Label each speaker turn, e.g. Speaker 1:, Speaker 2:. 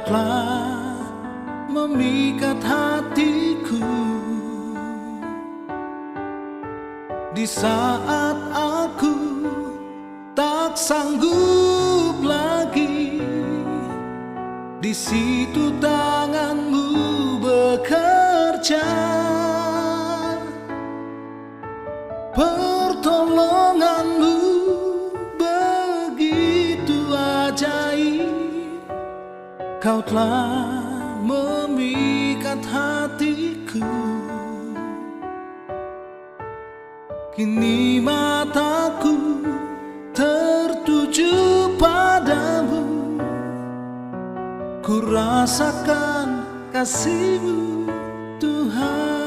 Speaker 1: telah memikat hatiku. Di saat aku tak sanggup lagi, di situ tanganmu bekerja. Pertolonganmu begitu ajaib, kau telah memikat hatiku. Kini mataku tertuju padamu, ku rasakan kasih-Mu Tuhan.